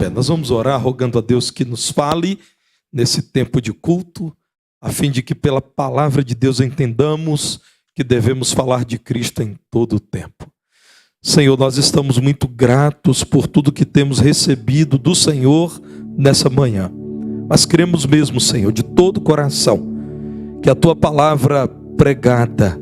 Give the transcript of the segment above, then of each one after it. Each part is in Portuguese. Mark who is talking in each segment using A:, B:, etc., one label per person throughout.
A: pé. Nós vamos orar rogando a Deus que nos fale nesse tempo de culto, a fim de que pela palavra de Deus entendamos que devemos falar de Cristo em todo o tempo. Senhor, nós estamos muito gratos por tudo que temos recebido do Senhor nessa manhã. Mas queremos mesmo, Senhor, de todo o coração, que a Tua palavra pregada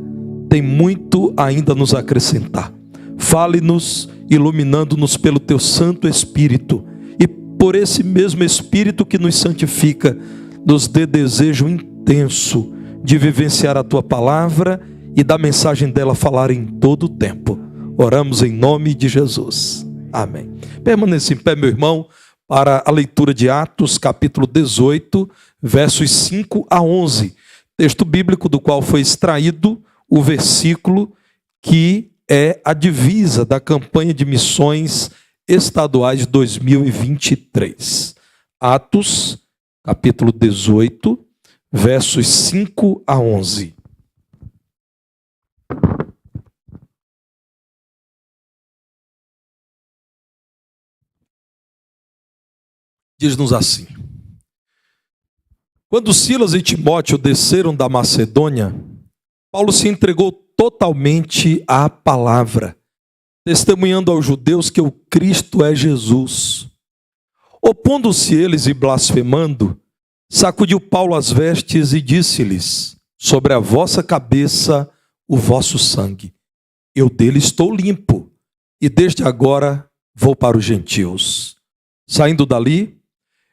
A: tem muito ainda a nos acrescentar. Fale-nos, iluminando-nos pelo Teu Santo Espírito, e por esse mesmo Espírito que nos santifica, nos dê desejo intenso de vivenciar a Tua palavra e da mensagem dela falar em todo o tempo. Oramos em nome de Jesus. Amém. Permaneça em pé, meu irmão, para a leitura de Atos, capítulo 18, versos 5 a 11. Texto bíblico do qual foi extraído o versículo que é a divisa da campanha de missões estaduais de 2023. Atos, capítulo 18, versos 5 a 11. Diz-nos assim: quando Silas e Timóteo desceram da Macedônia, Paulo se entregou totalmente à palavra, testemunhando aos judeus que o Cristo é Jesus. Opondo-se eles e blasfemando, sacudiu Paulo as vestes e disse-lhes: sobre a vossa cabeça o vosso sangue. Eu dele estou limpo, e desde agora vou para os gentios. Saindo dali,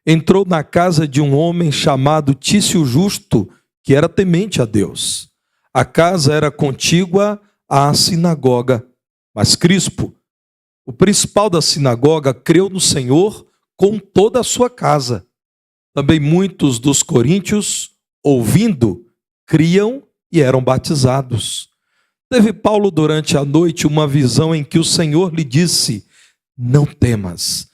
A: entrou na casa de um homem chamado Tício Justo, que era temente a Deus. A casa era contígua à sinagoga, mas Crispo, o principal da sinagoga, creu no Senhor com toda a sua casa. Também muitos dos coríntios, ouvindo, criam e eram batizados. Teve Paulo durante a noite uma visão em que o Senhor lhe disse: não temas,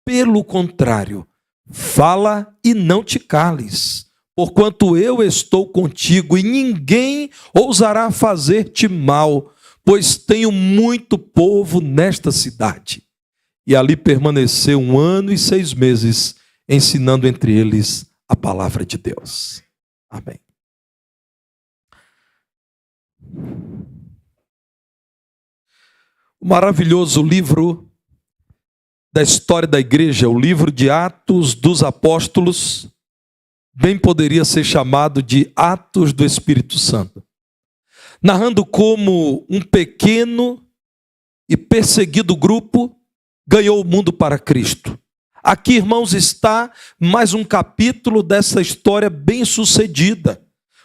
A: pelo contrário, fala e não te cales, porquanto eu estou contigo e ninguém ousará fazer-te mal, pois tenho muito povo nesta cidade. E ali permaneceu 1 ano e 6 meses, ensinando entre eles a palavra de Deus. Amém. O maravilhoso livro da história da igreja, o livro de Atos dos Apóstolos, bem poderia ser chamado de Atos do Espírito Santo, narrando como um pequeno e perseguido grupo ganhou o mundo para Cristo. Aqui, irmãos, está mais um capítulo dessa história bem-sucedida.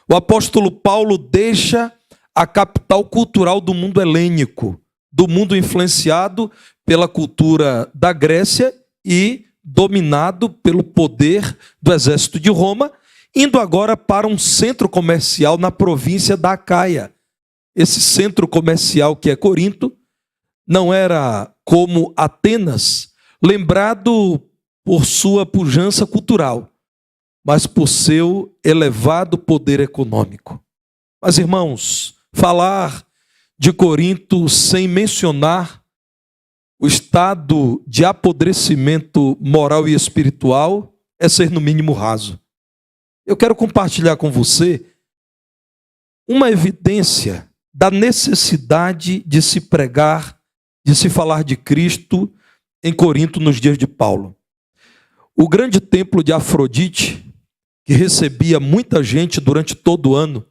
A: O apóstolo Paulo deixa a capital cultural do mundo helênico, do mundo influenciado pela cultura da Grécia e dominado pelo poder do exército de Roma, indo agora para um centro comercial na província da Acaia. Esse centro comercial que é Corinto não era como Atenas, lembrado por sua pujança cultural, mas por seu elevado poder econômico. Mas, irmãos, falar de Corinto sem mencionar o estado de apodrecimento moral e espiritual é ser no mínimo raso. Eu quero compartilhar com você uma evidência da necessidade de se pregar, de se falar de Cristo em Corinto nos dias de Paulo. O grande templo de Afrodite, que recebia muita gente durante todo o ano,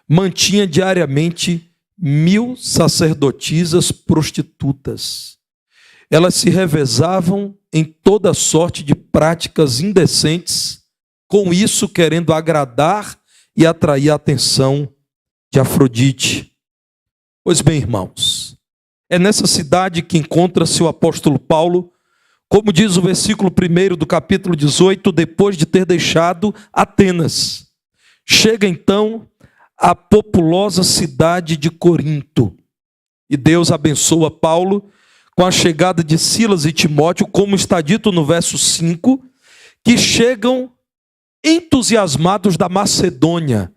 A: mantinha diariamente 1000 sacerdotisas prostitutas. Elas se revezavam em toda sorte de práticas indecentes, com isso querendo agradar e atrair a atenção de Afrodite. Pois bem, irmãos, é nessa cidade que encontra-se o apóstolo Paulo, como diz o versículo 1 do capítulo 18, depois de ter deixado Atenas. Chega então à populosa cidade de Corinto. E Deus abençoa Paulo com a chegada de Silas e Timóteo, como está dito no verso 5, que chegam entusiasmados da Macedônia,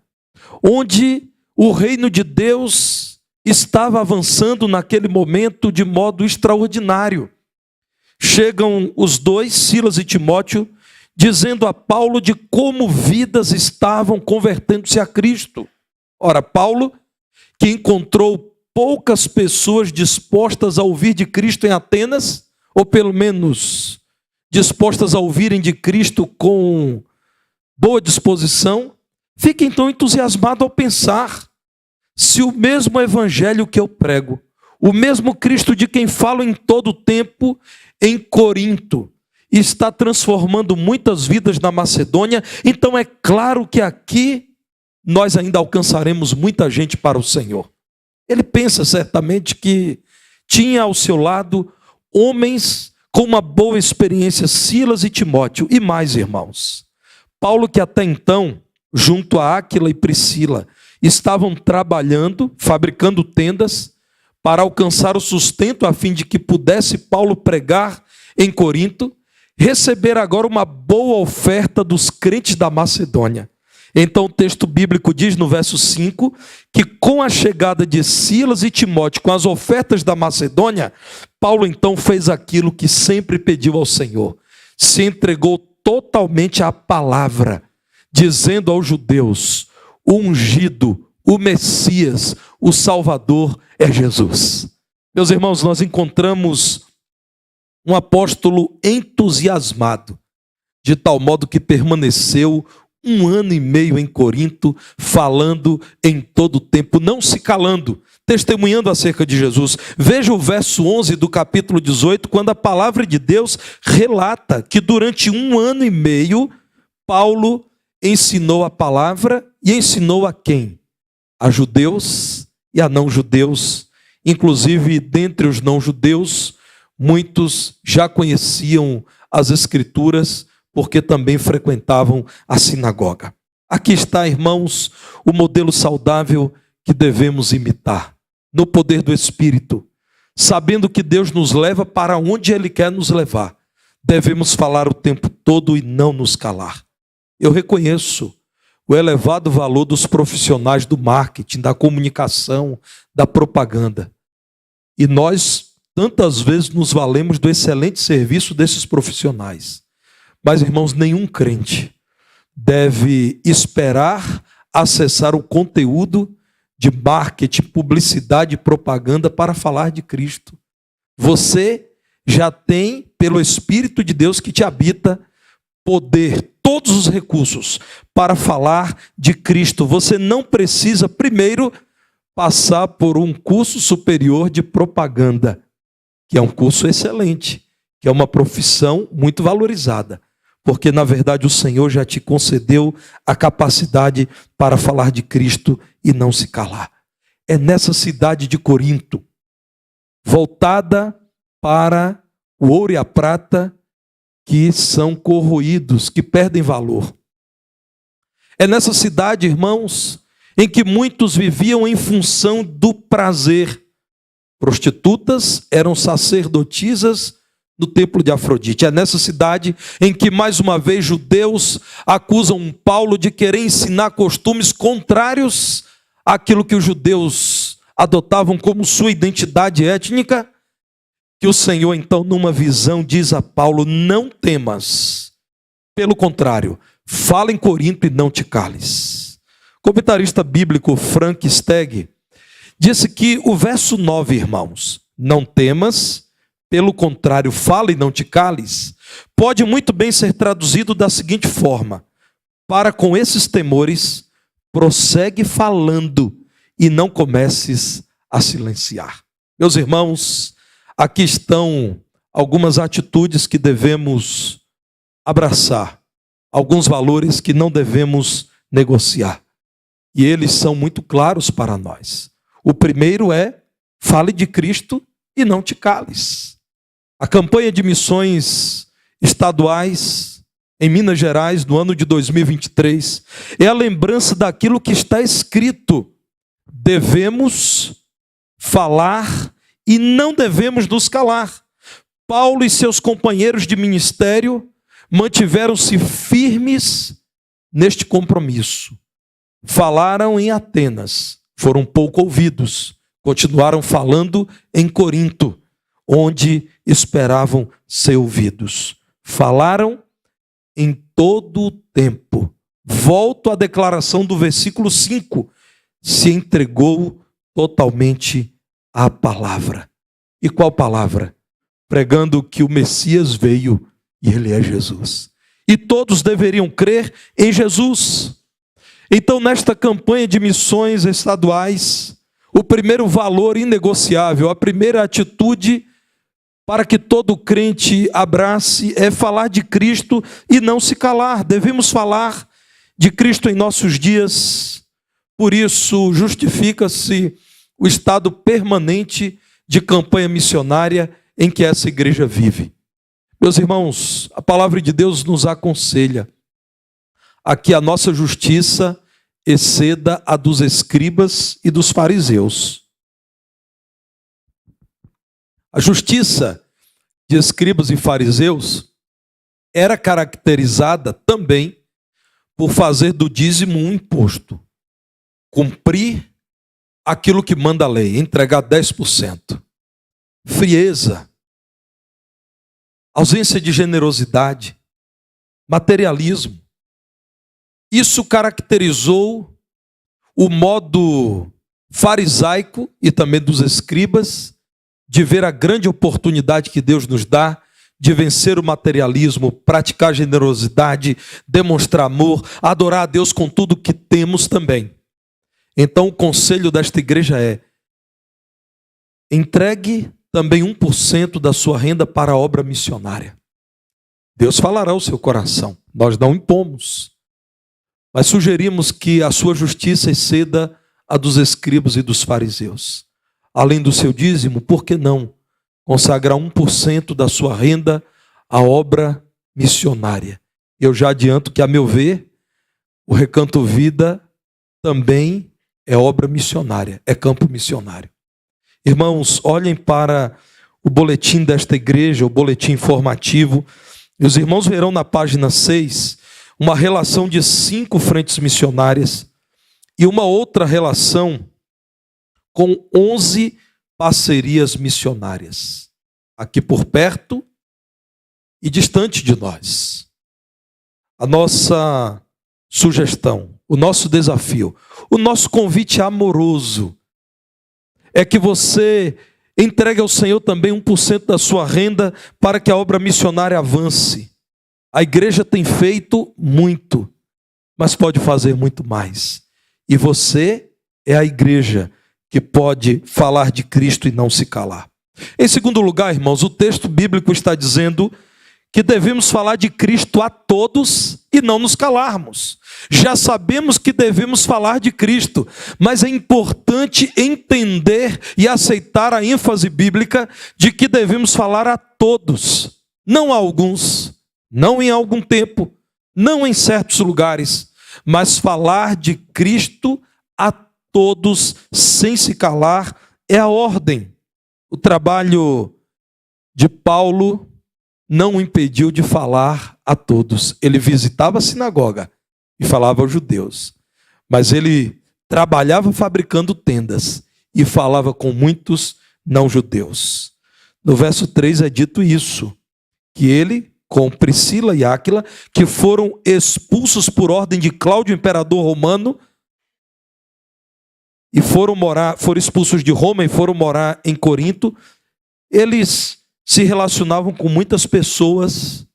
A: onde o reino de Deus estava avançando naquele momento de modo extraordinário. chegam os dois, Silas e Timóteo, dizendo a Paulo de como vidas estavam convertendo-se a Cristo. Ora, Paulo, que encontrou poucas pessoas dispostas a ouvir de Cristo em Atenas, ou pelo menos dispostas a ouvirem de Cristo com boa disposição, fica então entusiasmado ao pensar: se o mesmo evangelho que eu prego, o mesmo Cristo de quem falo em todo o tempo em Corinto, está transformando muitas vidas na Macedônia, então é claro que aqui nós ainda alcançaremos muita gente para o Senhor. Ele pensa certamente que tinha ao seu lado homens com uma boa experiência, Silas e Timóteo, e mais irmãos. Paulo, que até então, junto a Áquila e Priscila, estavam trabalhando, fabricando tendas, para alcançar o sustento a fim de que pudesse Paulo pregar em Corinto, receber agora uma boa oferta dos crentes da Macedônia. Então o texto bíblico diz no verso 5, que com a chegada de Silas e Timóteo, com as ofertas da Macedônia, Paulo então fez aquilo que sempre pediu ao Senhor, se entregou totalmente à palavra, dizendo aos judeus: o ungido, o Messias, o Salvador é Jesus. Meus irmãos, nós encontramos um apóstolo entusiasmado, de tal modo que permaneceu 1 ano e meio em Corinto, falando em todo o tempo, não se calando, testemunhando acerca de Jesus. Veja o verso 11 do capítulo 18, quando a palavra de Deus relata que durante 1 ano e meio, Paulo ensinou a palavra, e ensinou a quem? A judeus e a não-judeus. Inclusive, dentre os não-judeus, muitos já conheciam as Escrituras, porque também frequentavam a sinagoga. Aqui está, irmãos, o modelo saudável que devemos imitar, no poder do Espírito, sabendo que Deus nos leva para onde Ele quer nos levar. Devemos falar o tempo todo e não nos calar. Eu reconheço o elevado valor dos profissionais do marketing, da comunicação, da propaganda. E nós, tantas vezes, nos valemos do excelente serviço desses profissionais. Mas, irmãos, nenhum crente deve esperar acessar o conteúdo de marketing, publicidade e propaganda para falar de Cristo. Você já tem, pelo Espírito de Deus que te habita, poder, todos os recursos para falar de Cristo. Você não precisa, primeiro, passar por um curso superior de propaganda, que é um curso excelente, que é uma profissão muito valorizada, porque, na verdade, o Senhor já te concedeu a capacidade para falar de Cristo e não se calar. É nessa cidade de Corinto, voltada para o ouro e a prata, que são corroídos, que perdem valor. É nessa cidade, irmãos, em que muitos viviam em função do prazer. Prostitutas eram sacerdotisas no templo de Afrodite. É nessa cidade em que, mais uma vez, judeus acusam Paulo de querer ensinar costumes contrários àquilo que os judeus adotavam como sua identidade étnica, que o Senhor, então, numa visão, diz a Paulo: não temas, pelo contrário, fala em Corinto e não te cales. O comentarista bíblico Frank Stagg disse que o verso 9, irmãos, não temas, pelo contrário, fala e não te cales, pode muito bem ser traduzido da seguinte forma: para com esses temores, prossegue falando e não comeces a silenciar. Meus irmãos, aqui estão algumas atitudes que devemos abraçar, alguns valores que não devemos negociar. E eles são muito claros para nós. O primeiro é: fale de Cristo e não te cales. A campanha de missões estaduais em Minas Gerais, no ano de 2023, é a lembrança daquilo que está escrito: devemos falar e não devemos nos calar. Paulo e seus companheiros de ministério mantiveram-se firmes neste compromisso. Falaram em Atenas, foram pouco ouvidos, continuaram falando em Corinto, onde esperavam ser ouvidos. Falaram em todo o tempo. Volto à declaração do versículo 5. Se entregou totalmente à palavra. E qual palavra? Pregando que o Messias veio e ele é Jesus. E todos deveriam crer em Jesus. Então, nesta campanha de missões estaduais, o primeiro valor inegociável, a primeira atitude para que todo crente abrace é falar de Cristo e não se calar. Devemos falar de Cristo em nossos dias. Por isso, justifica-se o estado permanente de campanha missionária em que essa igreja vive. Meus irmãos, a palavra de Deus nos aconselha a que a nossa justiça exceda a dos escribas e dos fariseus. A justiça de escribas e fariseus era caracterizada também por fazer do dízimo um imposto. Cumprir aquilo que manda a lei, entregar 10%. Frieza, ausência de generosidade, materialismo. Isso caracterizou o modo farisaico e também dos escribas de ver a grande oportunidade que Deus nos dá de vencer o materialismo, praticar generosidade, demonstrar amor, adorar a Deus com tudo que temos também. Então o conselho desta igreja é: entregue também 1% da sua renda para a obra missionária. Deus falará ao seu coração, nós não impomos, mas sugerimos que a sua justiça exceda a dos escribas e dos fariseus. Além do seu dízimo, por que não consagrar 1% da sua renda à obra missionária? Eu já adianto que, a meu ver, o Recanto Vida também é obra missionária, é campo missionário. Irmãos, olhem para o boletim desta igreja, o boletim informativo, e os irmãos verão na página 6 uma relação de 5 frentes missionárias e uma outra relação com 11 parcerias missionárias, aqui por perto e distante de nós. A nossa sugestão, o nosso desafio, o nosso convite amoroso é que você entregue ao Senhor também 1% da sua renda para que a obra missionária avance. A igreja tem feito muito, mas pode fazer muito mais. E você é a igreja que pode falar de Cristo e não se calar. Em segundo lugar, irmãos, o texto bíblico está dizendo que devemos falar de Cristo a todos e não nos calarmos. Já sabemos que devemos falar de Cristo, mas é importante entender e aceitar a ênfase bíblica de que devemos falar a todos, não a alguns, não em algum tempo, não em certos lugares, mas falar de Cristo a todos sem se calar é a ordem. O trabalho de Paulo não o impediu de falar a todos. Ele visitava a sinagoga e falava aos judeus, mas ele trabalhava fabricando tendas e falava com muitos não-judeus. No verso 3 é dito isso, que ele, com Priscila e Áquila, que foram expulsos por ordem de Cláudio, imperador romano, e foram expulsos de Roma e foram morar em Corinto, eles se relacionavam com muitas pessoas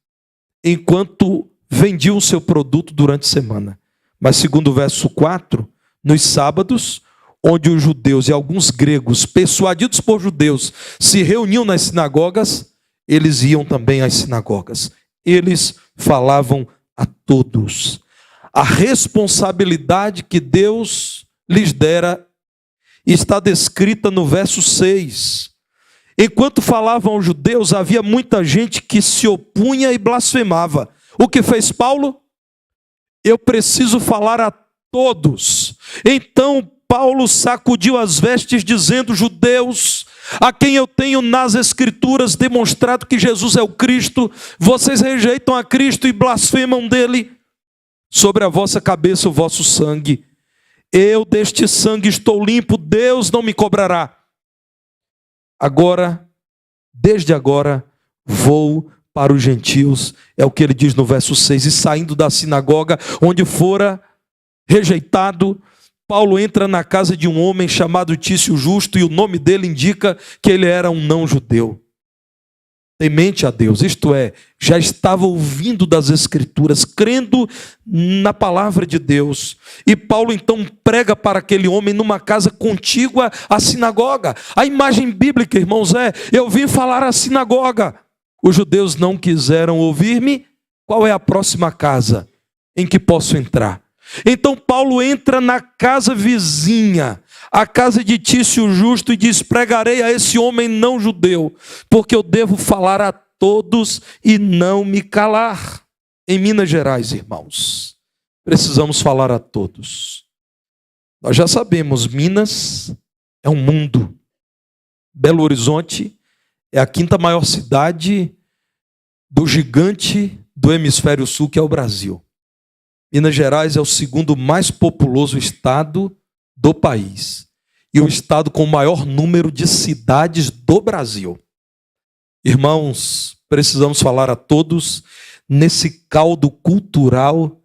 A: enquanto vendiam o seu produto durante a semana. Mas segundo o verso 4, nos sábados, onde os judeus e alguns gregos, persuadidos por judeus, se reuniam nas sinagogas, eles iam também às sinagogas. Eles falavam a todos. A responsabilidade que Deus lhes dera está descrita no verso 6. Enquanto falavam aos judeus, havia muita gente que se opunha e blasfemava. O que fez Paulo? Eu preciso falar a todos. Então Paulo sacudiu as vestes, dizendo: judeus, a quem eu tenho nas Escrituras demonstrado que Jesus é o Cristo, vocês rejeitam a Cristo e blasfemam dele. Sobre a vossa cabeça o vosso sangue. Eu deste sangue estou limpo, Deus não me cobrará. Agora, desde agora vou para os gentios, é o que ele diz no verso 6, e saindo da sinagoga, onde fora rejeitado, Paulo entra na casa de um homem chamado Tício Justo, e o nome dele indica que ele era um não-judeu, temente a Deus, isto é, já estava ouvindo das Escrituras, crendo na palavra de Deus. E Paulo então prega para aquele homem numa casa contígua à sinagoga. A imagem bíblica, irmãos, eu vim falar à sinagoga. Os judeus não quiseram ouvir-me. Qual é a próxima casa em que posso entrar? Então Paulo entra na casa vizinha, a casa de Tício Justo, e diz: pregarei a esse homem não judeu, porque eu devo falar a todos e não me calar. Em Minas Gerais, irmãos, precisamos falar a todos. Nós já sabemos, Minas é um mundo. Belo Horizonte é a quinta maior cidade do gigante do hemisfério sul, que é o Brasil. Minas Gerais é o segundo mais populoso estado do país e o estado com o maior número de cidades do Brasil. Irmãos, precisamos falar a todos nesse caldo cultural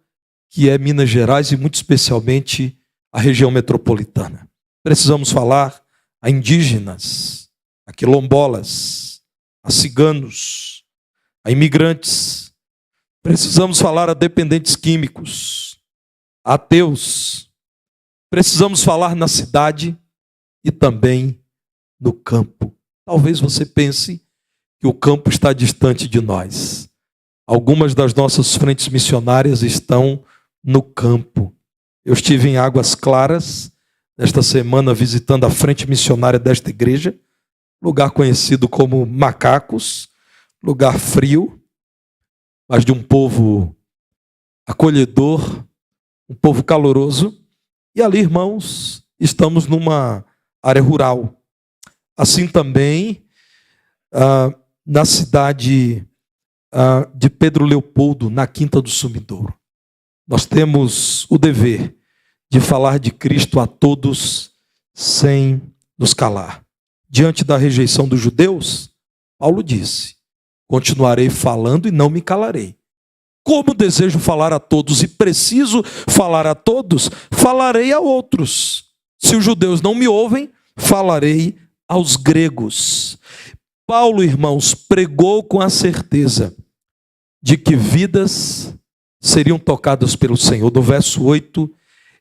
A: que é Minas Gerais e muito especialmente a região metropolitana. Precisamos falar a indígenas, a quilombolas, a ciganos, a imigrantes. Precisamos falar a dependentes químicos, a ateus. Precisamos falar na cidade e também no campo. Talvez você pense que o campo está distante de nós. Algumas das nossas frentes missionárias estão no campo. Eu estive em Águas Claras esta semana visitando a frente missionária desta igreja, lugar conhecido como Macacos, lugar frio, mas de um povo acolhedor, um povo caloroso. E ali, irmãos, estamos numa área rural. Assim também na cidade de Pedro Leopoldo, na Quinta do Sumidouro. Nós temos o dever de falar de Cristo a todos sem nos calar. Diante da rejeição dos judeus, Paulo disse: continuarei falando e não me calarei. Como desejo falar a todos e preciso falar a todos, falarei a outros. Se os judeus não me ouvem, falarei aos gregos. Paulo, irmãos, pregou com a certeza de que vidas seriam tocadas pelo Senhor. No verso 8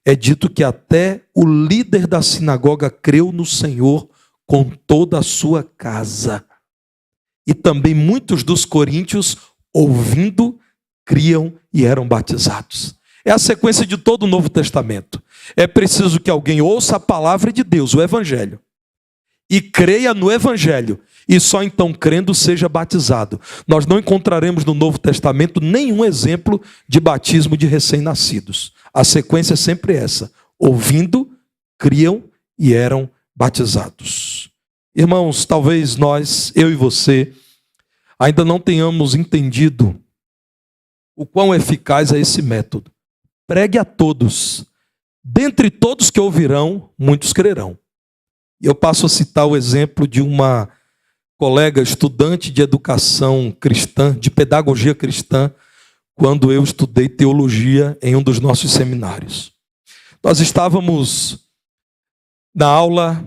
A: é dito que até o líder da sinagoga creu no Senhor com toda a sua casa. E também muitos dos coríntios, ouvindo, criam e eram batizados. É a sequência de todo o Novo Testamento. É preciso que alguém ouça a palavra de Deus, o Evangelho, e creia no Evangelho, e só então crendo seja batizado. Nós não encontraremos no Novo Testamento nenhum exemplo de batismo de recém-nascidos. A sequência é sempre essa: ouvindo, criam e eram batizados. Irmãos, talvez nós, eu e você, ainda não tenhamos entendido o quão eficaz é esse método. Pregue a todos. Dentre todos que ouvirão, muitos crerão. E eu passo a citar o exemplo de uma colega estudante de educação cristã, de pedagogia cristã, quando eu estudei teologia em um dos nossos seminários. Nós estávamos na aula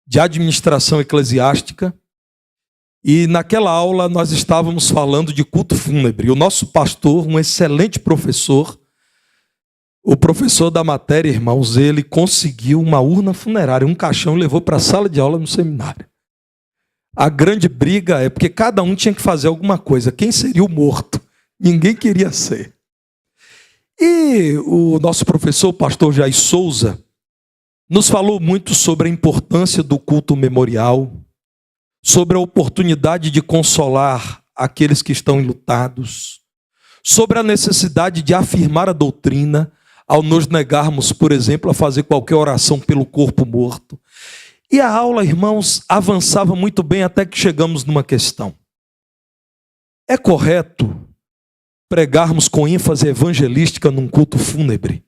A: de administração eclesiástica, e naquela aula nós estávamos falando de culto fúnebre. O nosso pastor, um excelente professor, o professor da matéria, irmãos, ele conseguiu uma urna funerária, um caixão, e levou para a sala de aula no seminário. A grande briga é porque cada um tinha que fazer alguma coisa. Quem seria o morto? Ninguém queria ser. E o nosso professor, o pastor Jair Souza, nos falou muito sobre a importância do culto memorial, sobre a oportunidade de consolar aqueles que estão enlutados, sobre a necessidade de afirmar a doutrina ao nos negarmos, por exemplo, a fazer qualquer oração pelo corpo morto. E a aula, irmãos, avançava muito bem até que chegamos numa questão. É correto pregarmos com ênfase evangelística num culto fúnebre?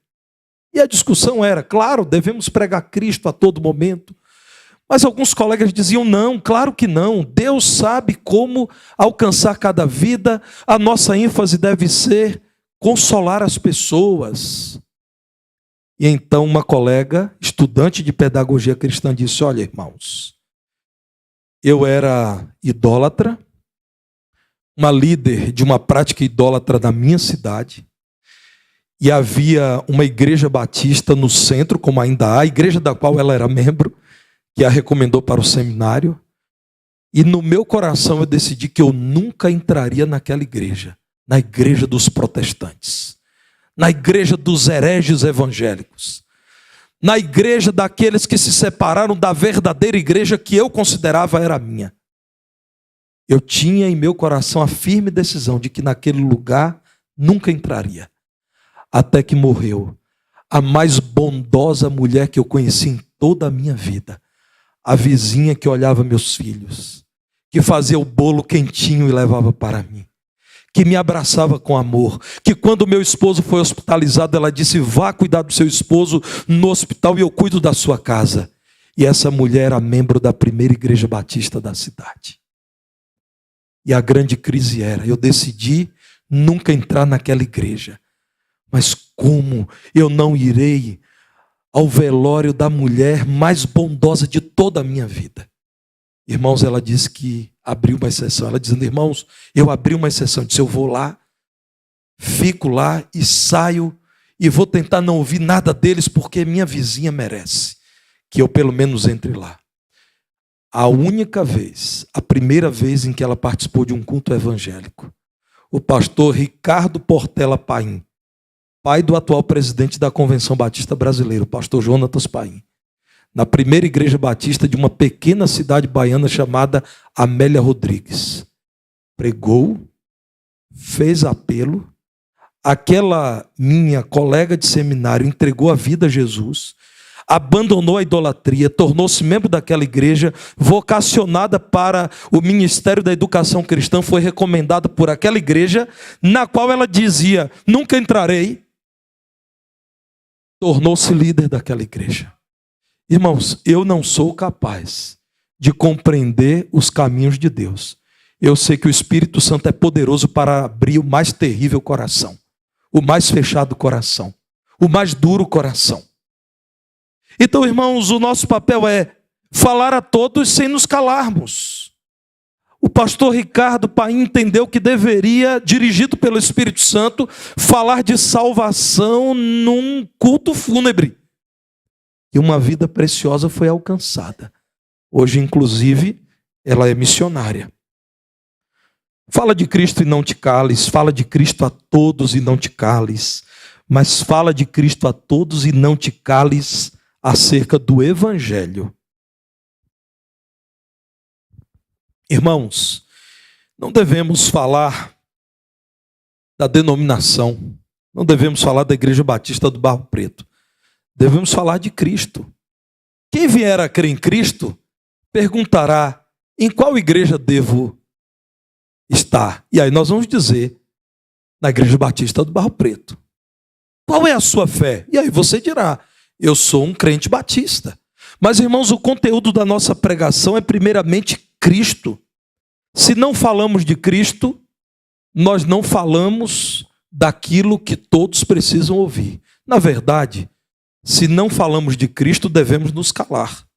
A: E a discussão era, claro, devemos pregar Cristo a todo momento, Mas alguns colegas diziam: não, claro que não. Deus sabe como alcançar cada vida. A nossa ênfase deve ser consolar as pessoas. E então uma colega, estudante de pedagogia cristã, disse: olha, irmãos, eu era idólatra, uma líder de uma prática idólatra na minha cidade, e havia uma igreja batista no centro, como ainda há, a igreja da qual ela era membro, que a recomendou para o seminário, e no meu coração eu decidi que eu nunca entraria naquela igreja, na igreja dos protestantes, na igreja dos hereges evangélicos, na igreja daqueles que se separaram da verdadeira igreja que eu considerava era minha. Eu tinha em meu coração a firme decisão de que naquele lugar nunca entraria. Até que morreu a mais bondosa mulher que eu conheci em toda a minha vida. A vizinha que olhava meus filhos, que fazia o bolo quentinho e levava para mim, que me abraçava com amor, que quando meu esposo foi hospitalizado, ela disse: vá cuidar do seu esposo no hospital e eu cuido da sua casa. E essa mulher era membro da primeira igreja batista da cidade. E a grande crise era: eu decidi nunca entrar naquela igreja. Mas como eu não irei ao velório da mulher mais bondosa de toda a minha vida? Irmãos, ela disse que abriu uma exceção. Ela dizendo: irmãos, eu abri uma exceção. Disse: eu vou lá, fico lá e saio e vou tentar não ouvir nada deles, porque minha vizinha merece que eu pelo menos entre lá. A única vez, a primeira vez em que ela participou de um culto evangélico, o pastor Ricardo Portela Paim, pai do atual presidente da Convenção Batista Brasileira, o pastor Jonatas Paim, na primeira igreja batista de uma pequena cidade baiana chamada Amélia Rodrigues, pregou, fez apelo, aquela minha colega de seminário entregou a vida a Jesus, abandonou a idolatria, tornou-se membro daquela igreja, vocacionada para o Ministério da Educação Cristã, foi recomendada por aquela igreja, na qual ela dizia: nunca entrarei. Tornou-se líder daquela igreja. Irmãos, eu não sou capaz de compreender os caminhos de Deus. Eu sei que o Espírito Santo é poderoso para abrir o mais terrível coração, o mais fechado coração, o mais duro coração. Então, irmãos, o nosso papel é falar a todos sem nos calarmos. O pastor Ricardo Paim entendeu que deveria, dirigido pelo Espírito Santo, falar de salvação num culto fúnebre. E uma vida preciosa foi alcançada. Hoje, inclusive, ela é missionária. Fala de Cristo e não te cales, fala de Cristo a todos e não te cales, mas fala de Cristo a todos e não te cales acerca do Evangelho. Irmãos, não devemos falar da denominação, não devemos falar da Igreja Batista do Barro Preto, devemos falar de Cristo. Quem vier a crer em Cristo perguntará: em qual igreja devo estar? E aí nós vamos dizer: na Igreja Batista do Barro Preto. Qual é a sua fé? E aí você dirá: eu sou um crente batista. Mas, irmãos, o conteúdo da nossa pregação é primeiramente Cristo. Se não falamos de Cristo, nós não falamos daquilo que todos precisam ouvir. Na verdade, se não falamos de Cristo, devemos nos calar.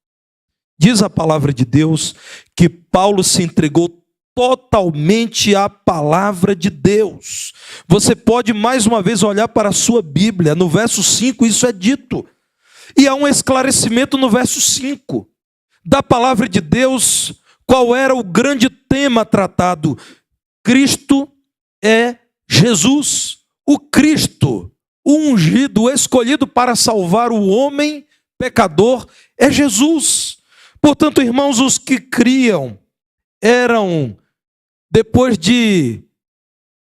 A: Diz a palavra de Deus que Paulo se entregou totalmente à palavra de Deus. Você pode mais uma vez olhar para a sua Bíblia, no verso 5 isso é dito. E há um esclarecimento no verso 5 da palavra de Deus. Qual era o grande tema tratado? Cristo é Jesus, o Cristo, o ungido, o escolhido para salvar o homem pecador é Jesus. Portanto, irmãos, os que criam eram, depois de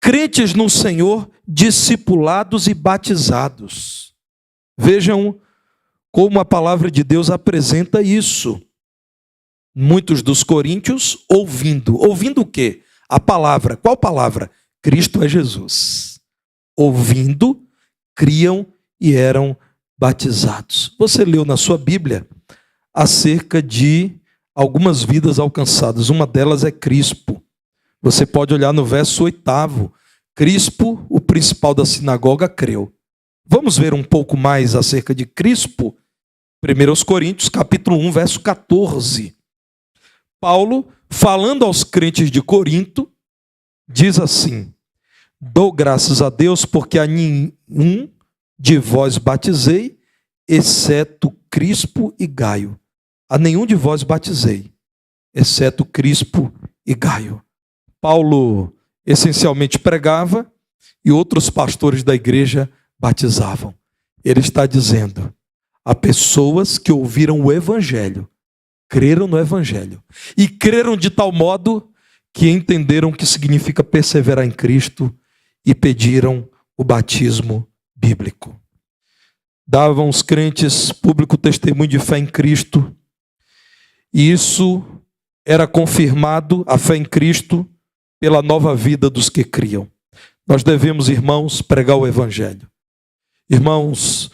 A: crentes no Senhor, discipulados e batizados. Vejam como a palavra de Deus apresenta isso. Muitos dos coríntios ouvindo. Ouvindo o quê? A palavra. Qual palavra? Cristo é Jesus. Ouvindo, criam e eram batizados. Você leu na sua Bíblia acerca de algumas vidas alcançadas. Uma delas é Crispo. Você pode olhar no verso 8º. Crispo, o principal da sinagoga, creu. Vamos ver um pouco mais acerca de Crispo? 1 Coríntios, capítulo 1, verso 14. Paulo, falando aos crentes de Corinto, diz assim: dou graças a Deus porque a nenhum de vós batizei, exceto Crispo e Gaio. A nenhum de vós batizei, exceto Crispo e Gaio. Paulo essencialmente pregava e outros pastores da igreja batizavam. Ele está dizendo: há pessoas que ouviram o evangelho, creram no evangelho e creram de tal modo que entenderam o que significa perseverar em Cristo e pediram o batismo bíblico. Davam os crentes público testemunho de fé em Cristo, e isso era confirmado, a fé em Cristo, pela nova vida dos que criam. Nós devemos, irmãos, pregar o evangelho. Irmãos,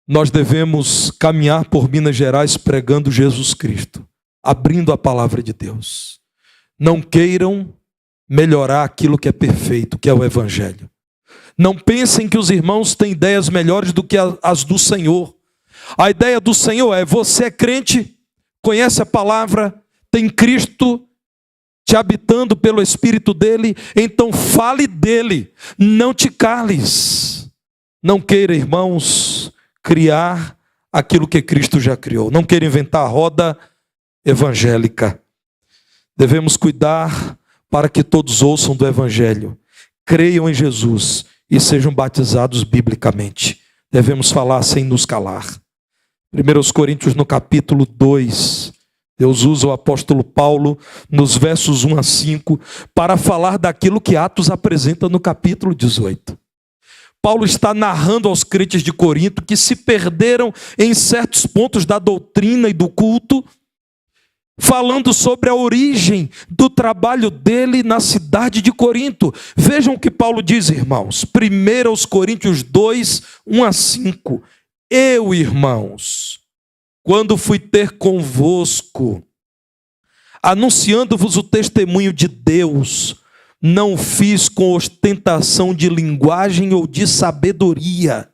A: nós devemos caminhar por Minas Gerais pregando Jesus Cristo, abrindo a palavra de Deus. Não queiram melhorar aquilo que é perfeito, que é o evangelho. Não pensem que os irmãos têm ideias melhores do que as do Senhor. A ideia do Senhor é: você é crente, conhece a palavra, tem Cristo te habitando pelo Espírito dele, então fale dele, não te cales. Não queira, irmãos, criar aquilo que Cristo já criou. Não queira inventar a roda evangélica. Devemos cuidar para que todos ouçam do evangelho, creiam em Jesus e sejam batizados biblicamente. Devemos falar sem nos calar. 1 Coríntios, no capítulo 2, Deus usa o apóstolo Paulo nos versos 1 a 5 para falar daquilo que Atos apresenta no capítulo 18. Paulo está narrando aos crentes de Corinto que se perderam em certos pontos da doutrina e do culto, falando sobre a origem do trabalho dele na cidade de Corinto. Vejam o que Paulo diz, irmãos. 1 Coríntios 2, 1 a 5. Eu, irmãos, quando fui ter convosco, anunciando-vos o testemunho de Deus, não fiz com ostentação de linguagem ou de sabedoria,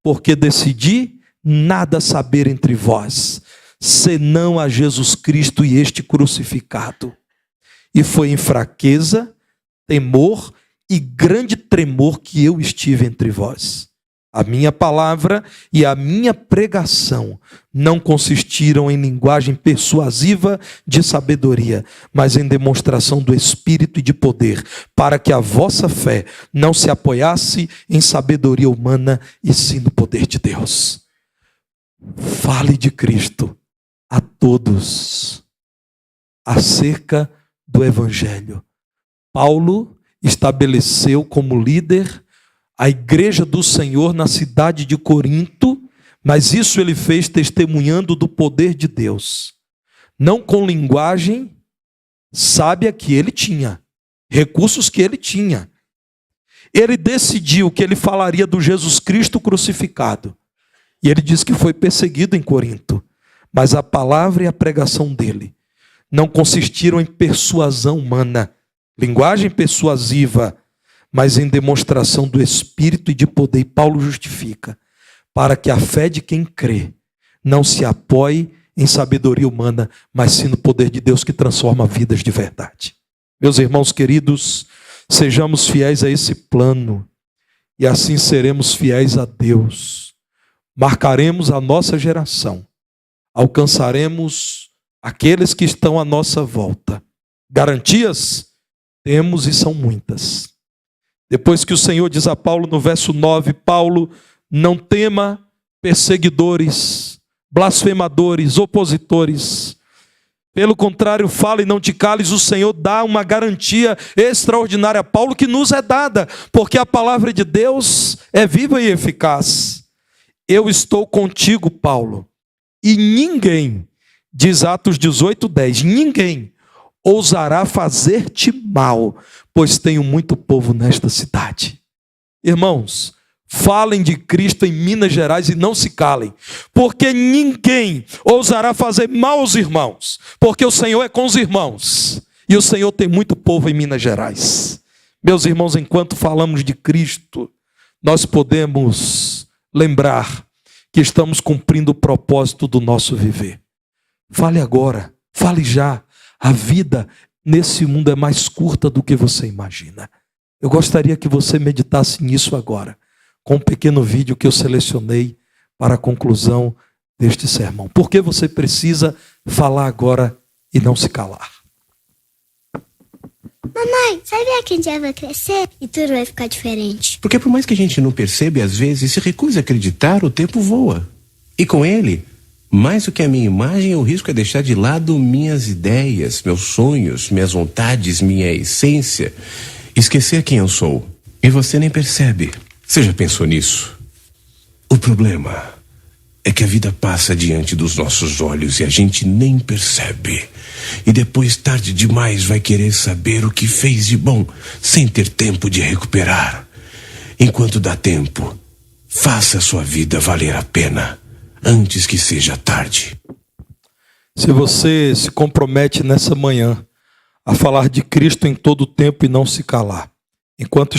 A: porque decidi nada saber entre vós, senão a Jesus Cristo e este crucificado. E foi em fraqueza, temor e grande tremor que eu estive entre vós. A minha palavra e a minha pregação não consistiram em linguagem persuasiva de sabedoria, mas em demonstração do Espírito e de poder, para que a vossa fé não se apoiasse em sabedoria humana, e sim no poder de Deus. Fale de Cristo a todos acerca do Evangelho. Paulo estabeleceu como líder a igreja do Senhor na cidade de Corinto, mas isso ele fez testemunhando do poder de Deus, não com linguagem sábia que ele tinha, recursos que ele tinha. Ele decidiu que ele falaria do Jesus Cristo crucificado, e ele diz que foi perseguido em Corinto, mas a palavra e a pregação dele não consistiram em persuasão humana, linguagem persuasiva, mas em demonstração do Espírito e de poder. E Paulo justifica, para que a fé de quem crê não se apoie em sabedoria humana, mas sim no poder de Deus que transforma vidas de verdade. Meus irmãos queridos, sejamos fiéis a esse plano, e assim seremos fiéis a Deus. Marcaremos a nossa geração, alcançaremos aqueles que estão à nossa volta. Garantias? Temos e são muitas. Depois que o Senhor diz a Paulo no verso 9, Paulo, não tema perseguidores, blasfemadores, opositores. Pelo contrário, fala e não te cales. O Senhor dá uma garantia extraordinária a Paulo que nos é dada, porque a palavra de Deus é viva e eficaz. Eu estou contigo, Paulo, e ninguém, diz Atos 18, 10, ninguém ousará fazer-te mal, pois tenho muito povo nesta cidade. Irmãos, Falem de Cristo em Minas Gerais e não se calem, porque ninguém ousará fazer mal aos irmãos, porque o Senhor é com os irmãos, e o Senhor tem muito povo em Minas Gerais. Meus irmãos, enquanto falamos de Cristo, nós podemos lembrar que estamos cumprindo o propósito do nosso viver. Fale agora, fale já. A vida nesse mundo é mais curta do que você imagina. Eu gostaria que você meditasse nisso agora, com um pequeno vídeo que eu selecionei para a conclusão deste sermão. Por que você precisa falar agora e não se calar?
B: Mamãe, sabia que a gente vai crescer e tudo vai ficar diferente?
C: Porque por mais que a gente não perceba, às vezes se recusa a acreditar, o tempo voa. E com ele, mais do que a minha imagem, o risco é deixar de lado minhas ideias, meus sonhos, minhas vontades, minha essência. Esquecer quem eu sou. E você nem percebe. Você já pensou nisso? O problema é que a vida passa diante dos nossos olhos e a gente nem percebe. E depois, tarde demais, vai querer saber o que fez de bom, sem ter tempo de recuperar. Enquanto dá tempo, faça a sua vida valer a pena, antes que seja tarde.
A: Se você se compromete nessa manhã a falar de Cristo em todo o tempo e não se calar, enquanto